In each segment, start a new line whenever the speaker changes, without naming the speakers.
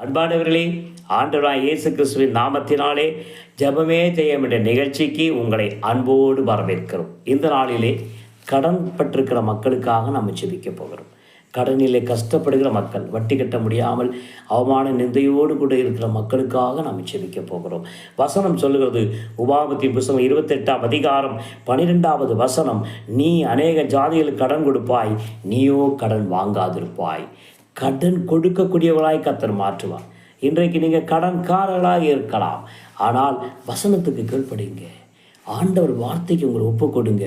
அன்பானவர்களே, ஆண்டவராய் இயேசு கிறிஸ்துவின் நாமத்தினாலே ஜெபமே ஜெயம் என்ற நிகழ்ச்சிக்கு உங்களை அன்போடு வரவேற்கிறோம். இந்த நாளிலே கடன் பட்டிருக்கிற மக்களுக்காக நம்ம ஜெபிக்க போகிறோம். கடனிலே கஷ்டப்படுகிற மக்கள், வட்டி கட்ட முடியாமல் அவமான நிந்தையோடு கூட இருக்கிற மக்களுக்காக நாம் ஜெபிக்க போகிறோம். வசனம் சொல்லுகிறது, உபாகமத்தின் புத்தகம் 28ஆம் அதிகாரம் 12வது வசனம், நீ அநேக ஜாதிகளுக்கு கடன் கொடுப்பாய், நீயோ கடன் வாங்காதிருப்பாய். கடன் கொடுக்கக்கூடியவர்களாய் கர்த்தர் மாற்றுவார். இன்றைக்கு நீங்கள் கடன்காரர்களாக இருக்கலாம், ஆனால் வசனத்துக்கு கீழ்ப்படிங்க. ஆண்டவர் வார்த்தைக்கு உங்களை ஒப்பு கொடுங்க.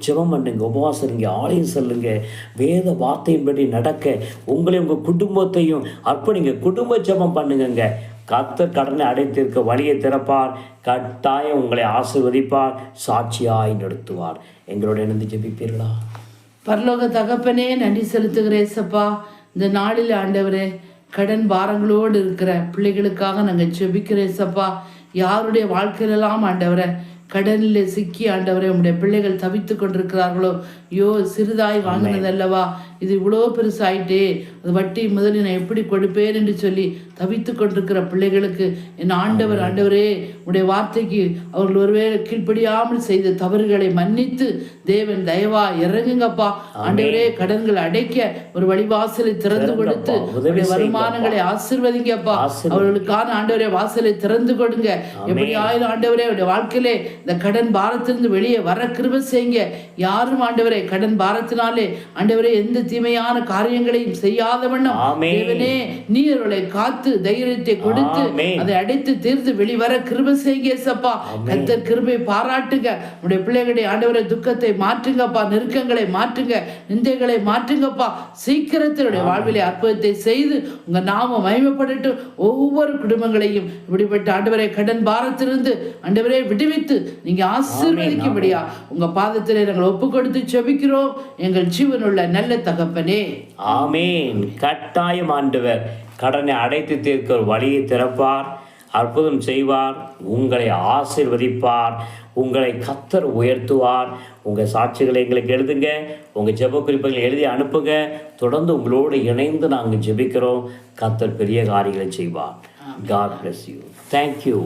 ஜெபம் பண்ணுங்க, உபவாசம் இருங்க, ஆலயம் செல்லுங்க, வேத வார்த்தையின்படி நடக்க உங்களை உங்கள் குடும்பத்தையும் அர்ப்பணிங்க. குடும்ப ஜெபம் பண்ணுங்க. கர்த்தர் கடனை அடைத்திருக்க வழியை திறப்பார். கட்டாயம் உங்களை ஆசீர்வதிப்பார், சாட்சியாய் நடத்துவார். எங்களோட இணைந்து ஜெபிப்பீர்களா?
பரலோக தகப்பனே, நன்றி செலுத்துகிறேன் ஏசப்பா. இந்த நாளில் ஆண்டவரே, கடன் பாரங்களோடு இருக்கிற பிள்ளைகளுக்காக நாங்கள் ஜெபிக்கிறேன் ஏசப்பா. யாருடைய வாழ்க்கையிலெல்லாம் ஆண்டவரை கடனில் சிக்கி ஆண்டவரே உங்களுடைய பிள்ளைகள் தவித்து கொண்டிருக்கிறார்களோ, சிறிதாய் வாங்கினதல்லவா, இது இவ்வளோ பெருசாயிட்டே, அது வட்டி முதலில் நான் எப்படி கொடுப்பேன் என்று சொல்லி தவித்து கொண்டிருக்கிற பிள்ளைகளுக்கு என் ஆண்டவரே உடைய வார்த்தைக்கு அவர்கள் ஒருவேளை கீழ்ப்படியாமல் செய்த தவறுகளை மன்னித்து தேவன் தயவா இறங்குங்கப்பா. ஆண்டவரே, கடன்களை அடைக்க ஒரு வழிவாசலை திறந்து கொடுத்து வருமானங்களை ஆசீர்வதிங்கப்பா. அவர்களுக்கான ஆண்டவரே வாசலை திறந்து கொடுங்க. எப்படி ஆயிரம் ஆண்டவரே உடைய வாழ்க்கையிலே இந்த கடன் பாரத்திலிருந்து வெளியே வர கிருபை செய்யுங்க. யாரும் ஆண்டவரே கடன் பாரத்தினாலே ஆண்டவரே எந்த தீமையான காரியங்களையும் செய்யாத வண்ணம் தேவனே நீர் அவர்களை காத்து தைரியத்தை கொடுத்து அதை அடைத்து தீர்த்து வெளிவர கிருபை செய்யுங்க சப்பா. கர்த்தர் கிருபை பாராட்டுங்க. உடைய பிள்ளைகளுடைய ஆண்டவரை துக்கத்தை மாற்றுங்கப்பா, நெருக்கங்களை மாற்றுங்க, நிந்தைகளை மாற்றுங்கப்பா. சீக்கிரத்தினுடைய வாழ்விலே அற்புதத்தை செய்து உங்க நாம மகிமைப்படட்டும். ஒவ்வொரு குடும்பங்களையும் இப்படிப்பட்ட ஆண்டவரை கடன் பாரத்திலிருந்து ஆண்டவரை விடுவித்து நீங்க ஆசீர்வதிக்கும்படியா உங்க பாதத்திலே நாங்கள் ஒப்பு கொடுத்து ஜெபிக்கிறோம் எங்கள் ஜீவனுள்ள நல்ல தகப்பனே,
ஆமேன். கட்டாயம் ஆண்டவர் கடனை அடைத்து தீர்க்க ஒரு வழியை திறப்பார், அற்புதம் செய்வார், உங்களை ஆசீர்வதிப்பார், உங்களை கர்த்தர் உயர்த்துவார். உங்கள் சாட்சிகளை எங்களுக்கு எழுதுங்க, உங்கள் ஜெப குறிப்புகளை எழுதி அனுப்புங்க. தொடர்ந்து உங்களோடு இணைந்து நாங்கள் ஜெபிக்கிறோம். கர்த்தர் பெரிய காரியங்களை செய்வார். God bless you. Thank you.